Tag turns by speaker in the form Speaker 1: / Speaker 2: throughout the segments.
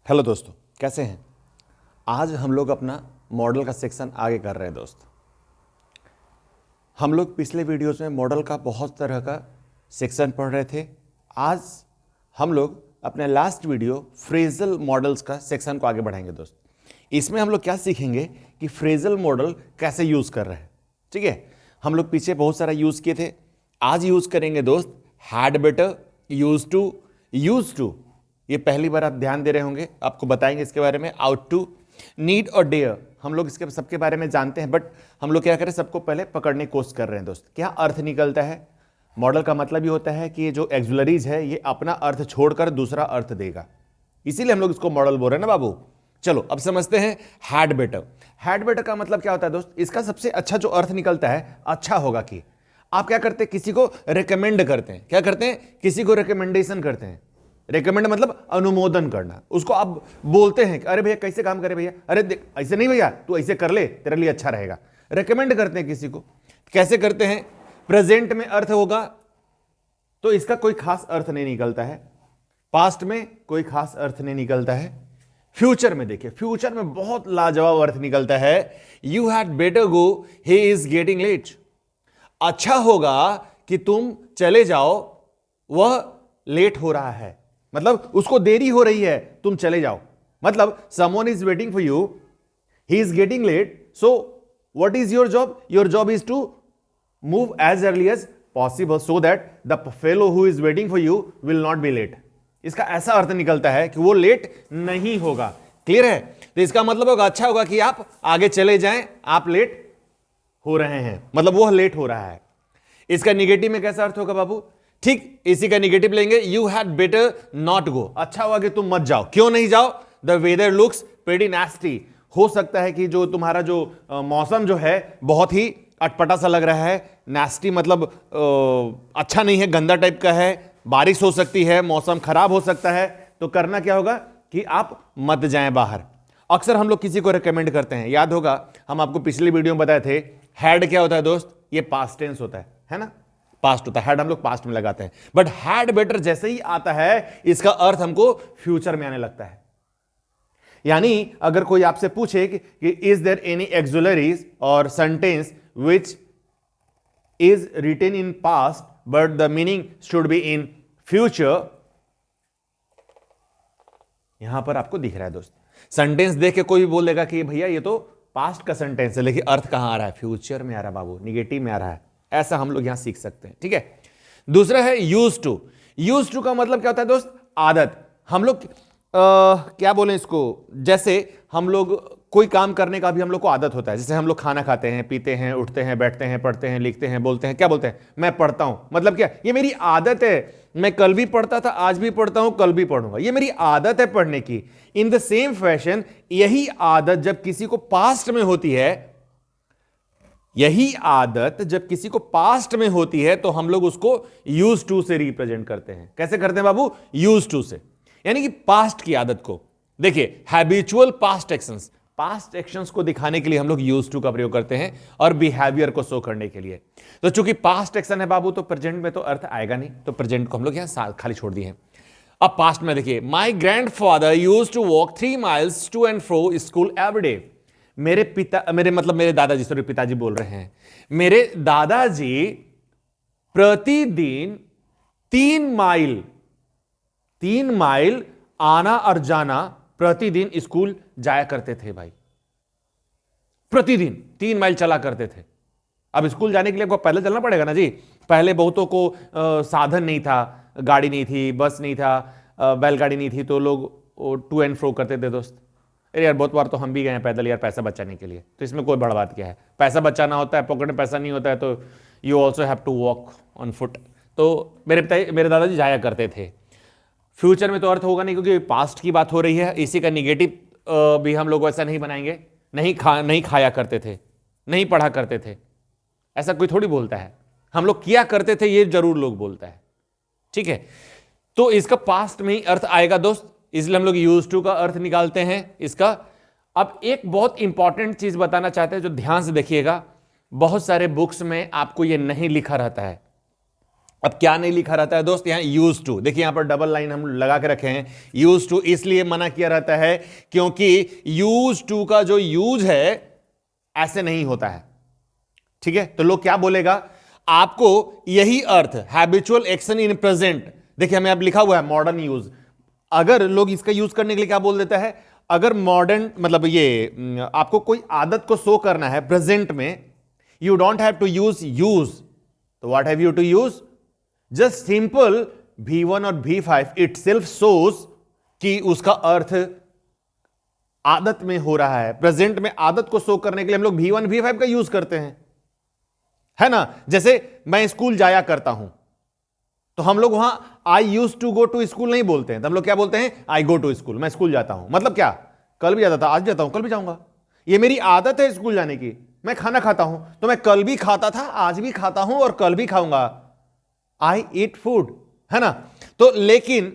Speaker 1: Hello दोस्तों, कैसे हैं। आज हम लोग अपना मॉडल का सेक्शन आगे कर रहे हैं दोस्त। हम लोग पिछले वीडियोस में मॉडल का बहुत तरह का सेक्शन पढ़ रहे थे। आज हम लोग अपने लास्ट वीडियो फ्रेजल मॉडल्स का सेक्शन को आगे बढ़ाएंगे दोस्त। इसमें हम लोग क्या सीखेंगे कि फ्रेजल मॉडल कैसे यूज़ कर रहे हैं। ठीक है, हम लोग पीछे बहुत सारा यूज़ किए थे, आज यूज़ करेंगे दोस्त हैड बेटर, यूज टू। ये पहली बार आप ध्यान दे रहे होंगे, आपको बताएंगे इसके बारे में। आउट टू, नीड और डेयर, हम लोग इसके सबके बारे में जानते हैं, बट हम लोग क्या करें, सबको पहले पकड़ने की कोशिश कर रहे हैं दोस्त। क्या अर्थ निकलता है मॉडल का, मतलब ये होता है कि ये जो एक्सुलरीज है ये अपना अर्थ छोड़कर दूसरा अर्थ देगा, इसीलिए हम लोग इसको मॉडल बोल रहे हैं ना बाबू। चलो अब समझते हैं हैड बेटर। हैड बेटर का मतलब क्या होता है दोस्त, इसका सबसे अच्छा जो अर्थ निकलता है, अच्छा होगा कि। आप क्या करते हैं, किसी को रिकमेंड करते हैं। क्या करते हैं, किसी को रिकमेंडेशन करते हैं। रिकमेंड मतलब अनुमोदन करना। उसको आप बोलते हैं कि अरे भैया कैसे काम करे भैया, अरे देख ऐसे नहीं भैया तू ऐसे कर ले, तेरे लिए अच्छा रहेगा। रिकमेंड करते हैं किसी को। कैसे करते हैं, प्रेजेंट में अर्थ होगा तो इसका कोई खास अर्थ नहीं निकलता है, पास्ट में कोई खास अर्थ नहीं निकलता है, फ्यूचर में देखिए, फ्यूचर में बहुत लाजवाब अर्थ निकलता है। You had better go, he is getting late. अच्छा होगा कि तुम चले जाओ, वह लेट हो रहा है, मतलब उसको देरी हो रही है, तुम चले जाओ। मतलब someone is waiting for you, he is getting late, so what is your job, your job is to move as early as possible so that the fellow who is waiting for you will not be late. इसका ऐसा अर्थ निकलता है कि वो late नहीं होगा। Clear है, तो इसका मतलब होगा अच्छा होगा कि आप आगे चले जाएं, आप लेट हो रहे हैं, मतलब वो लेट हो रहा है। इसका निगेटिव में कैसा अर्थ होगा बाबू, ठीक इसी का निगेटिव लेंगे, you had better not go. अच्छा हुआ कि तुम मत जाओ। क्यों नहीं जाओ, the weather looks pretty nasty. हो सकता है कि जो तुम्हारा जो मौसम जो है बहुत ही अटपटा सा लग रहा है। नास्टी मतलब अच्छा नहीं है, गंदा टाइप का है, बारिश हो सकती है, मौसम खराब हो सकता है। तो करना क्या होगा कि आप मत जाएं बाहर। अक्सर हम लोग किसी को रिकमेंड करते हैं, याद होगा हम आपको पिछली वीडियो में बताए थे, हैड क्या होता है दोस्त, ये पास्ट टेंस होता है ना, पास्ट होता है। हैड हम लोग पास्ट में लगाते हैं, बट हैड बेटर जैसे ही आता है इसका अर्थ हमको फ्यूचर में आने लगता है। यानी अगर कोई आपसे पूछे कि इज देयर एनी एक्सुलरीज और sentence which is written in past but the meaning should be in future, यहां पर आपको दिख रहा है दोस्त, सेंटेंस देख के कोई भी बोल देगा कि भैया ये तो पास्ट का सेंटेंस है, लेकिन अर्थ कहां आ रहा है, फ्यूचर में आ रहा है बाबू, निगेटिव में आ रहा है। ऐसा हम लोग यहां सीख सकते हैं। ठीक है, दूसरा है यूज टू। यूज टू का मतलब क्या होता है दोस्त, आदत। हम लोग क्या बोलें इसको, जैसे हम लोग कोई काम करने का भी हम लोग को आदत होता है। जैसे हम लोग खाना खाते हैं, पीते हैं, उठते हैं, बैठते हैं, पढ़ते हैं, लिखते हैं, बोलते हैं। क्या बोलते हैं, मैं पढ़ता हूं, मतलब क्या, ये मेरी आदत है। मैं कल भी पढ़ता था, आज भी पढ़ता हूं, कल भी पढ़ूंगा, ये मेरी आदत है पढ़ने की। इन द सेम फैशन यही आदत जब किसी को पास्ट में होती है, यही आदत जब किसी को पास्ट में होती है तो हम लोग उसको यूज टू से रिप्रेजेंट करते हैं। कैसे करते हैं बाबू, यूज टू से, यानी कि पास्ट की आदत को। देखिए habitual past actions, past actions को दिखाने के लिए हम लोग यूज टू का प्रयोग करते हैं, और बिहेवियर को शो करने के लिए। तो चूंकि पास्ट एक्शन है बाबू, तो प्रेजेंट में तो अर्थ आएगा नहीं, तो प्रेजेंट को हम लोग यहां खाली छोड़ दिए हैं। अब पास्ट में देखिए, my grandfather used to walk 3 miles to and fro school every day. मेरे दादाजी, सॉरी पिताजी बोल रहे हैं, मेरे दादाजी प्रतिदिन 3 माइल आना और जाना प्रतिदिन स्कूल जाया करते थे भाई। प्रतिदिन 3 माइल चला करते थे। अब स्कूल जाने के लिए आपको पैदल चलना पड़ेगा ना जी। पहले बहुतों को साधन नहीं था, गाड़ी नहीं थी, बस नहीं था, बैलगाड़ी नहीं थी, तो लोग टू एंड फ्रो करते थे दोस्त। अरे यार बहुत बार तो हम भी गए हैं पैदल यार, पैसा बचाने के लिए। तो इसमें कोई बड़ा बात क्या है, पैसा बचाना होता है, पॉकेट में पैसा नहीं होता है, तो you also have to walk on foot. तो मेरे दादाजी जाया करते थे। फ्यूचर में तो अर्थ होगा नहीं, क्योंकि पास्ट की बात हो रही है। इसी का निगेटिव भी हम लोग ऐसा नहीं बनाएंगे, नहीं खाया करते थे, नहीं पढ़ा करते थे, ऐसा कोई थोड़ी बोलता है। हम लोग किया करते थे, ये जरूर लोग बोलता है। ठीक है, तो इसका पास्ट में ही अर्थ आएगा दोस्त, इसलिए हम लोग यूज टू का अर्थ निकालते हैं इसका। अब एक बहुत इंपॉर्टेंट चीज बताना चाहते हैं, जो ध्यान से देखिएगा, बहुत सारे बुक्स में आपको यह नहीं लिखा रहता है, अब क्या नहीं लिखा रहता है दोस्त, यहां यूज टू, देखिए यहां पर डबल लाइन हम लगा के रखे हैं, यूज टू इसलिए मना किया रहता है क्योंकि यूज टू का जो यूज है ऐसे नहीं होता है, ठीक है। तो लोग क्या बोलेगा, आपको यही अर्थ हैबिचुअल एक्शन इन प्रेजेंट, देखिए हमें अब लिखा हुआ है मॉडर्न यूज, अगर लोग इसका यूज करने के लिए क्या बोल देता है, अगर मॉडर्न मतलब ये आपको कोई आदत को शो करना है प्रेजेंट में, you don't have to use, तो what have you to use, just simple V1 और V5 इट सेल्फ शोज कि उसका अर्थ आदत में हो रहा है, प्रेजेंट में आदत को शो करने के लिए हम लोग V1 V5 का यूज करते हैं, है ना। जैसे मैं स्कूल जाया करता हूं, तो हम लोग वहां I use to go to school नहीं बोलते हैं, तो हम लोग क्या बोलते हैं, आई गो टू स्कूल, मैं स्कूल जाता हूं, मतलब क्या, कल भी जाता था, आज जाता हूं, कल भी जाऊंगा, ये मेरी आदत है स्कूल जाने की। मैं खाना खाता हूं, तो मैं कल भी खाता था, आज भी खाता हूं और कल भी खाऊंगा, आई ईट फूड, है ना। तो लेकिन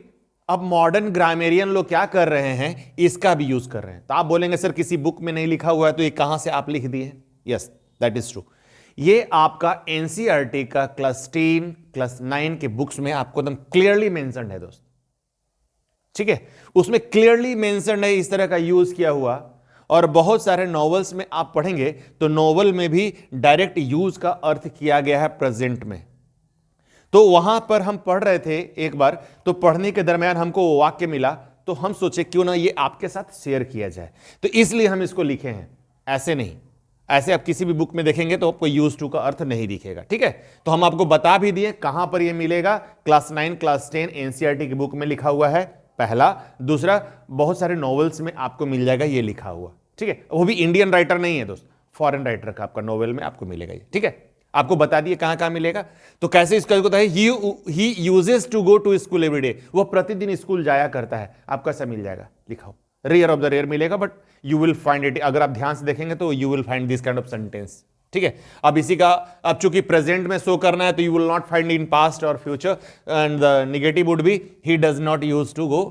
Speaker 1: अब मॉडर्न ग्रामेरियन लोग क्या कर रहे हैं, इसका भी यूज कर रहे हैं। तो आप बोलेंगे सर किसी बुक में नहीं लिखा हुआ है, तो ये कहां से आप लिख दिए, यस दैट इज ट्रू, ये आपका एनसीईआरटी का क्लास 10 क्लास 9 के बुक्स में आपको एकदम क्लियरली मेंशन्ड है दोस्त, ठीक है, उसमें क्लियरली मेंशन्ड है इस तरह का यूज किया हुआ। और बहुत सारे नॉवेल्स में आप पढ़ेंगे तो नॉवेल में भी डायरेक्ट यूज का अर्थ किया गया है प्रेजेंट में। तो वहां पर हम पढ़ रहे थे एक बार, तो पढ़ने के दरमियान हमको वाक्य मिला, तो हम सोचे क्यों ना ये आपके साथ शेयर किया जाए, तो इसलिए हम इसको लिखे हैं, ऐसे नहीं, ऐसे आप किसी भी बुक में देखेंगे तो आपको यूज टू का अर्थ नहीं दिखेगा, ठीक है। तो हम आपको बता भी दिए कहां पर ये मिलेगा, क्लास 9 क्लास 10 एनसीईआरटी की बुक में लिखा हुआ है, पहला। दूसरा, बहुत सारे नॉवेल्स में आपको मिल जाएगा ये लिखा हुआ, ठीक है, वो भी इंडियन राइटर नहीं है दोस्त, फॉरेन राइटर का आपका नॉवेल में आपको मिलेगा ये, ठीक है। आपको बता दिए कहां कहां मिलेगा। तो कैसे इसका होता है, he uses to go to school every day, वो प्रतिदिन स्कूल जाया करता है, आपको ऐसा मिल जाएगा लिखा हो, रेयर ऑफ द रेयर मिलेगा, but you will find it, अगर आप ध्यान से देखेंगे तो you will find this kind of sentence, ठीक है। अब इसी का, अब चूंकि प्रेजेंट में शो करना है तो you will not find in past और future, and the negative would be he does not use to go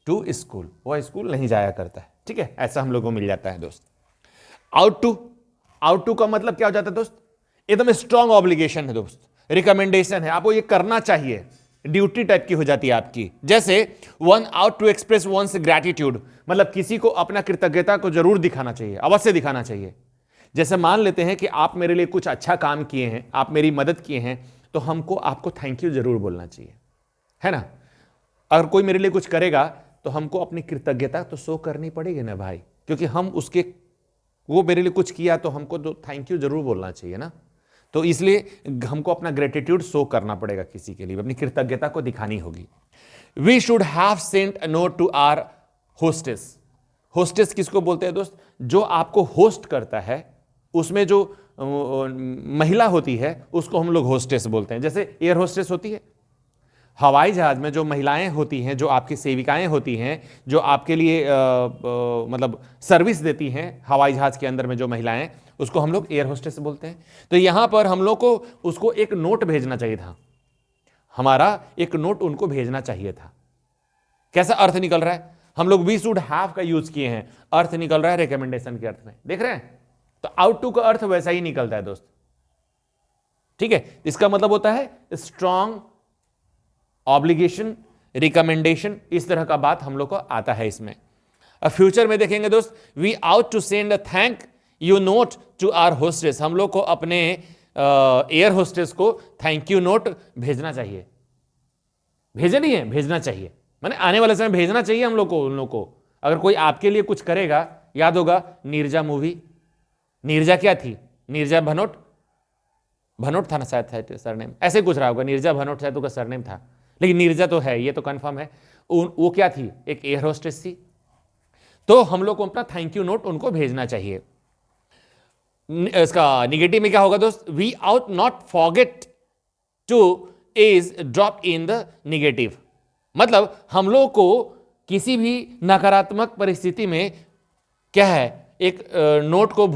Speaker 1: to school, वो स्कूल नहीं जाया करता है, ठीक है, ऐसा हम लोगों को मिल जाता है दोस्त। आउट टू का मतलब क्या हो जाता है दोस्त, एकदम स्ट्रॉन्ग ऑब्लिगेशन है दोस्त, रिकमेंडेशन है, आपको ये करना चाहिए, ड्यूटी टाइप की हो जाती है आपकी। जैसे one ought to express one's gratitude, मतलब किसी को अपना कृतज्ञता को जरूर दिखाना चाहिए, अवश्य दिखाना चाहिए। जैसे मान लेते हैं कि आप मेरे लिए कुछ अच्छा काम किए हैं, आप मेरी मदद किए हैं, तो हमको आपको थैंक यू जरूर बोलना चाहिए, है ना। अगर कोई मेरे लिए कुछ करेगा तो हमको अपनी कृतज्ञता तो शो करनी पड़ेगी ना भाई, क्योंकि हम उसके, वो मेरे लिए कुछ किया तो हमको तो थैंक यू जरूर बोलना चाहिए ना। तो इसलिए हमको अपना ग्रेटिट्यूड शो करना पड़ेगा, किसी के लिए अपनी कृतज्ञता को दिखानी होगी। We should have sent a note to our hostess, hostess किसको बोलते हैं दोस्त, जो आपको होस्ट करता है, उसमें जो महिला होती है उसको हम लोग होस्टेस बोलते हैं। जैसे एयर होस्टेस होती है, हवाई जहाज में जो महिलाएं होती हैं, जो आपकी सेविकाएं होती हैं, जो आपके लिए मतलब सर्विस देती हैं हवाई जहाज के अंदर में जो महिलाएं, उसको हम लोग एयर होस्टेस बोलते हैं। तो यहां पर हम लोग को उसको एक नोट भेजना चाहिए था, हमारा एक नोट उनको भेजना चाहिए था। कैसा अर्थ निकल रहा है, हम लोग वी शुड हैव का यूज किए हैं, अर्थ निकल रहा है रिकमेंडेशन के अर्थ में, देख रहे हैं। तो आउट टू का अर्थ वैसा ही निकलता है दोस्त, ठीक है। इसका मतलब होता है स्ट्रॉन्ग ऑब्लिगेशन, रिकमेंडेशन, इस तरह का बात हम लोग को आता है इसमें। अब फ्यूचर में देखेंगे दोस्त, we ought to send a thank you note to our hostess, हम लोग को अपने एयर होस्टेस को थैंक यू नोट भेजना चाहिए, भेजे नहीं है, भेजना चाहिए, माने आने वाले समय भेजना चाहिए हम लोग को, उन लोग को। अगर कोई आपके लिए कुछ करेगा, याद होगा नीरजा मूवी, नीरजा क्या थी, नीरजा भनोट, भनोट था ना शायद सरनेम, ऐसे कुछ रहा होगा, नीरजा भनोट शायद उसका सरनेम था, लेकिन नीरजा तो है, ये तो कंफर्म है। वो क्या थी, एक एयर होस्टेस थी। तो हम लोग को अपना थैंक यू नोट उनको भेजना चाहिए। इसका निगेटिव में क्या होगा दोस्त, we ought not forget to is drop in the negative, मतलब हम लोग को किसी भी नकारात्मक परिस्थिति में क्या है, एक नोट को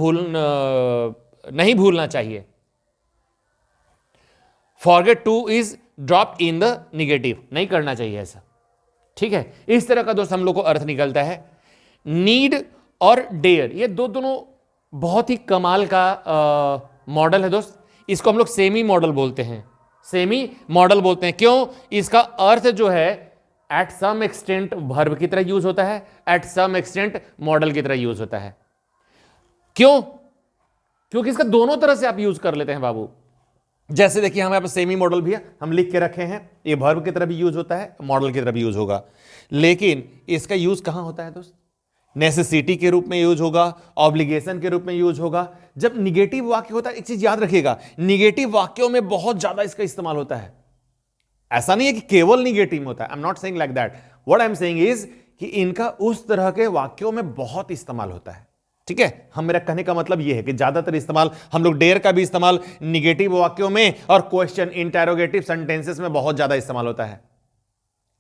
Speaker 1: नहीं भूलना चाहिए। Forget to is drop in the negative, नहीं करना चाहिए ऐसा, ठीक है। इस तरह का दोस्त हम लोग को अर्थ निकलता है। नीड और डेयर, ये दोनों बहुत ही कमाल का मॉडल है दोस्त, इसको हम लोग सेमी मॉडल बोलते हैं।
Speaker 2: सेमी मॉडल बोलते हैं। क्यों? इसका अर्थ जो है एट सम एक्सटेंट वर्ब की तरह यूज होता है, एट सम एक्सटेंट मॉडल की तरह यूज होता है। क्यों? क्योंकि इसका दोनों तरह से आप यूज कर लेते हैं बाबू। जैसे देखिए हमारे पास सेमी मॉडल भी है, हम लिख के रखे हैं, ये वर्ब की तरह भी यूज होता है, मॉडल की तरह भी यूज होगा। लेकिन इसका यूज कहां होता है दोस्त? नेसेसिटी के रूप में यूज होगा, ऑब्लिगेशन के रूप में यूज होगा। जब निगेटिव वाक्य होता है, एक चीज याद रखिएगा, निगेटिव वाक्यों में बहुत ज्यादा इसका इस्तेमाल होता है। ऐसा नहीं है कि केवल निगेटिव होता है, I am not saying like that. What I am saying is कि इनका उस तरह के वाक्यों में बहुत इस्तेमाल होता है। ठीक है, हम मेरा कहने का मतलब यह है कि ज्यादातर इस्तेमाल हम लोग डेयर का भी इस्तेमाल निगेटिव वाक्यों में और क्वेश्चन इंटेरोगेटिव सेंटेंसेस में बहुत ज्यादा इस्तेमाल होता है।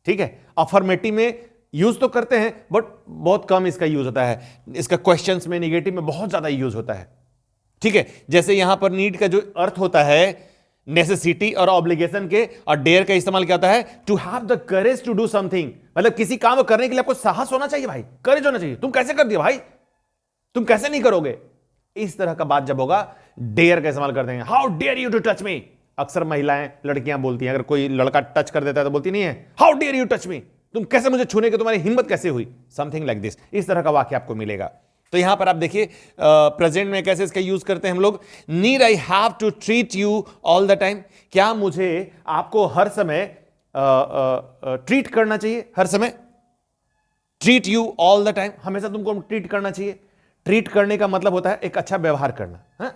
Speaker 2: ठीक है, अफर्मेटिव में यूज तो करते हैं बट बहुत कम इसका यूज होता है। इसका क्वेश्चंस में, निगेटिव में बहुत ज्यादा यूज होता है। ठीक है, जैसे यहां पर नीड का जो अर्थ होता है नेसेसिटी और ऑब्लिगेशन के, और डेयर का इस्तेमाल क्या होता है? To have the courage to do something, मतलब किसी काम को करने के लिए आपको साहस होना चाहिए भाई, करेज होना चाहिए। तुम कैसे कर दिया भाई, तुम कैसे नहीं करोगे? इस तरह का बात जब होगा, डेयर का इस्तेमाल करते हैं। How dare you to touch me. अक्सर महिलाएं, लड़कियां बोलती हैं, अगर कोई लड़का टच कर देता है तो बोलती नहीं है how dare you touch me, तुम कैसे मुझे छूने की तुम्हारी हिम्मत कैसे हुई, समथिंग लाइक दिस। इस तरह का वाक्य आपको मिलेगा। तो यहां पर आप देखिए प्रेजेंट में कैसे इसका यूज करते हैं हम लोग। Need I have to treat you all the time, क्या मुझे आपको हर समय ट्रीट करना चाहिए? हर समय, treat you all the time, हमेशा तुमको ट्रीट करना चाहिए। ट्रीट करने का मतलब होता है एक अच्छा व्यवहार करना,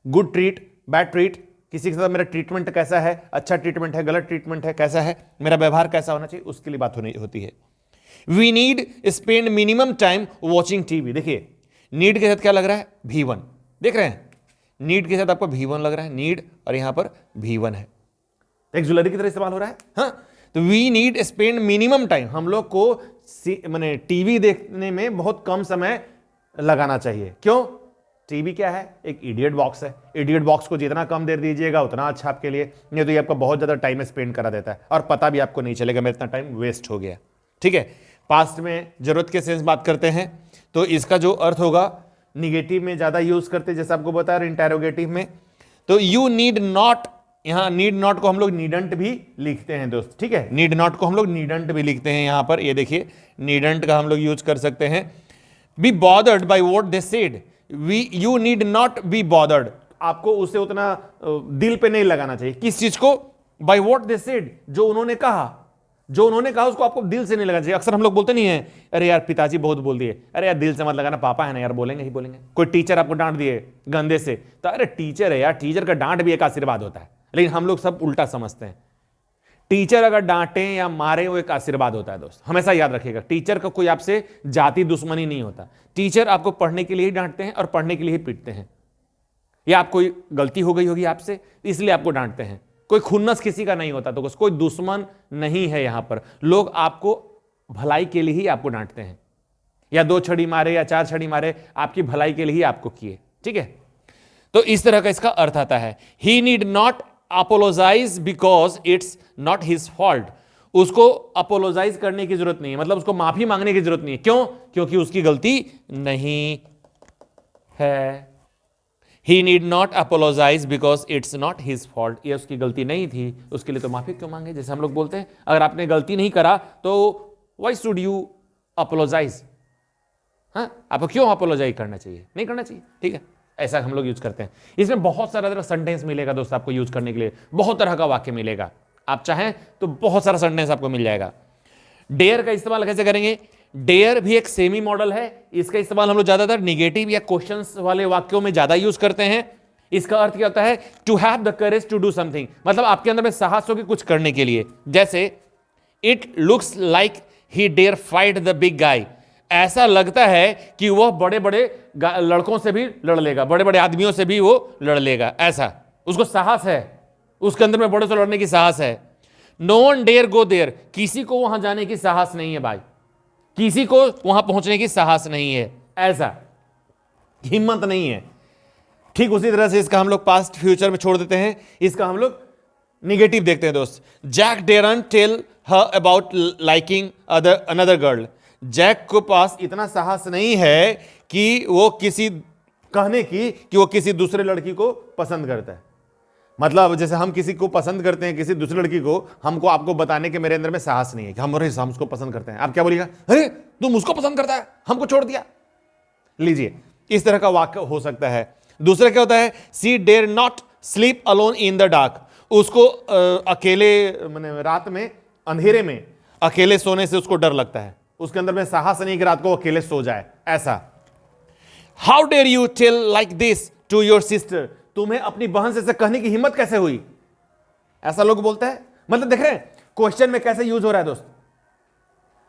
Speaker 2: गुड ट्रीट, बैड ट्रीट, किसी के साथ मेरा ट्रीटमेंट कैसा है, अच्छा ट्रीटमेंट है, गलत ट्रीटमेंट है, कैसा है, मेरा व्यवहार कैसा होना चाहिए, उसके लिए बात होती है। We need spend minimum time watching TV. देखिए नीड के साथ क्या लग रहा है? V1, देख रहे हैं, नीड के साथ आपको V1 लग रहा है, नीड, और यहां पर V1 है, एक्सुलरी की तरह इस्तेमाल हो रहा है। हाँ, तो we need spend minimum time, हम लोग को माने टीवी देखने में बहुत कम समय लगाना चाहिए। क्यों? टीवी क्या है? एक इडियट बॉक्स है। इडियट बॉक्स को जितना कम देर दीजिएगा उतना अच्छा आपके लिए, नहीं तो ये आपका बहुत ज्यादा टाइम स्पेंड करा देता है और पता भी आपको नहीं चलेगा मेरा इतना टाइम वेस्ट हो गया। ठीक है, पास्ट में जरूरत के सेंस बात करते हैं तो इसका जो अर्थ होगा निगेटिव में ज्यादा यूज करते हैं, जैसे आपको बताया, इंटेरोगेटिव में। तो यू नीड नॉट, यहां नीड नॉट को हम लोग नीडंट भी लिखते हैं दोस्त। ठीक है, नीड नॉट को हम लोग नीडंट भी लिखते हैं। यहां पर ये देखिए नीडंट का हम लोग यूज कर सकते हैं। Be bothered by what they said, you need not be bothered, आपको उसे उतना दिल पे नहीं लगाना चाहिए। किस चीज को? बाय व्हाट दे सेड, जो उन्होंने कहा, जो उन्होंने कहा उसको आपको दिल से नहीं लगाना चाहिए। अक्सर हम लोग बोलते नहीं है, अरे यार पिताजी बहुत बोल दिए, अरे यार दिल से मत लगाना, पापा है ना यार, बोलेंगे ही बोलेंगे। कोई टीचर आपको डांट दिए गंदे से, तो अरे टीचर है यार, टीचर का डांट भी एक आशीर्वाद होता है। लेकिन हम लोग सब उल्टा समझते हैं, टीचर अगर डांटे या मारे वो एक आशीर्वाद होता है दोस्त, हमेशा याद रखिएगा। टीचर का कोई आपसे जाति दुश्मनी नहीं होता, टीचर आपको पढ़ने के लिए ही डांटते हैं और पढ़ने के लिए ही पीटते हैं। या आप कोई गलती हो गई होगी आपसे इसलिए आपको डांटते हैं, कोई खुन्नस किसी का नहीं होता, तो कोई दुश्मन नहीं है। यहां पर लोग आपको भलाई के लिए ही आपको डांटते हैं, या 2 छड़ी मारे या 4 छड़ी मारे, आपकी भलाई के लिए ही आपको किए। ठीक है, तो इस तरह का इसका अर्थ आता है। He need not apologise because it's not his fault, उसको अपोलोजाइज करने की जरूरत नहीं है, मतलब उसको माफी मांगने की जरूरत नहीं है। क्यों? क्योंकि उसकी गलती नहीं है। He need not apologise because it's not his fault, ये उसकी गलती नहीं थी, उसके लिए तो माफी क्यों मांगे। जैसे हम लोग बोलते हैं, अगर आपने गलती नहीं करा तो व्हाई शुड यू अपोलोजाइज, हाँ, आपको क्यों अपोलोजाइज करना चाहिए, नहीं करना चाहिए। ठीक है, ऐसा हम लोग यूज करते हैं। इसमें बहुत सारा सेंटेंस मिलेगा दोस्त आपको यूज करने के लिए, बहुत तरह का वाक्य मिलेगा, आप चाहें तो बहुत सारा सेंटेंस आपको मिल जाएगा। डेयर का इस्तेमाल कैसे करेंगे? डेयर भी एक सेमी मॉडल है, इसका इस्तेमाल हम लोग ज्यादातर निगेटिव या क्वेश्चंस वाले वाक्यों में ज्यादा यूज करते हैं। इसका अर्थ क्या होता है? To have the courage to do something, मतलब आपके अंदर में साहस हो कि कुछ करने के लिए। जैसे it looks like he dare fight the big guy, ऐसा लगता है कि वह बड़े बड़े लड़कों से भी लड़ लेगा, बड़े बड़े आदमियों से भी वो लड़ लेगा, ऐसा उसको साहस है, उसके अंदर में बड़े से लड़ने की साहस है। No one dare go there, किसी को वहां जाने की साहस नहीं है भाई, किसी को वहां पहुंचने की साहस नहीं है, ऐसा हिम्मत नहीं है। ठीक उसी तरह से इसका हम लोग पास्ट फ्यूचर में छोड़ देते हैं, इसका हम लोग निगेटिव देखते हैं दोस्त। Jack daren't tell her about liking another girl, Jack को पास इतना साहस नहीं है कि वो किसी कहने की कि वो किसी दूसरे लड़की को पसंद करता है।
Speaker 1: मतलब जैसे हम किसी को पसंद करते हैं, किसी दूसरी लड़की को, हमको आपको बताने के मेरे अंदर में साहस नहीं है कि हम उसको पसंद करते हैं। आप क्या बोलिएगा, अरे तुम उसको पसंद करता है, हमको छोड़ दिया। लीजिए, इस तरह का वाक्य हो सकता है। दूसरा क्या होता है, she dare not sleep alone in the dark. उसको अकेले, माने रात में अंधेरे में अकेले सोने से उसको डर लगता है, उसके अंदर में साहस नहीं कि रात को अकेले सो जाए। ऐसा, how dare you tell like this to your sister. तुम्हें अपनी बहन से कहने की हिम्मत कैसे हुई, ऐसा लोग बोलते हैं। मतलब देख रहे हैं क्वेश्चन में कैसे यूज हो रहा है दोस्त।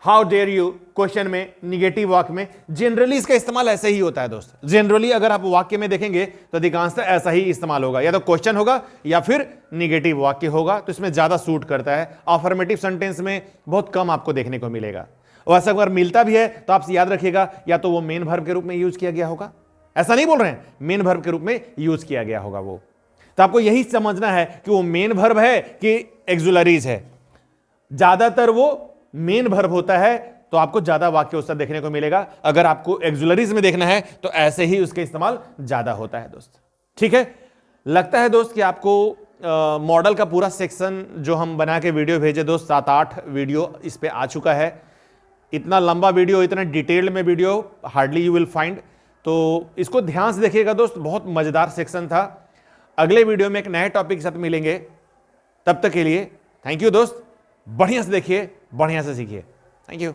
Speaker 1: हाउ डेयर यू क्वेश्चन में, निगेटिव वाक्य में जनरली इसका इस्तेमाल ऐसे ही होता है दोस्त। जनरली अगर आप वाक्य में देखेंगे तो अधिकांशतः ऐसा ही इस्तेमाल होगा, या तो क्वेश्चन होगा या फिर निगेटिव वाक्य होगा, तो इसमें ज्यादा सूट करता है। अफर्मेटिव सेंटेंस में बहुत कम आपको देखने को मिलेगा। वैसा अगर मिलता भी है तो आप याद रखिएगा, या तो वो मेन वर्ब के रूप में यूज किया गया होगा, ऐसा नहीं बोल रहे हैं, मेन वर्ब के रूप में यूज किया गया होगा वो। तो आपको यही समझना है कि वो मेन वर्ब है कि एक्सुलरीज है। ज्यादातर वो मेन वर्ब होता है तो आपको ज्यादा वाक्य उसका देखने को मिलेगा। अगर आपको एक्सुलरीज में देखना है तो ऐसे ही उसका इस्तेमाल ज्यादा होता है दोस्त। ठीक है, लगता है दोस्त कि आपको मॉडल का पूरा सेक्शन जो हम बना के वीडियो भेजे दोस्त, 7-8 वीडियो इस पे आ चुका है। इतना लंबा वीडियो, इतना डिटेल्ड में video hardly you will find. तो इसको ध्यान से देखिएगा दोस्त, बहुत मजेदार सेक्शन था। अगले वीडियो में एक नए टॉपिक के साथ मिलेंगे, तब तक के लिए थैंक यू दोस्त। बढ़िया से देखिए, बढ़िया से सीखिए। Thank you.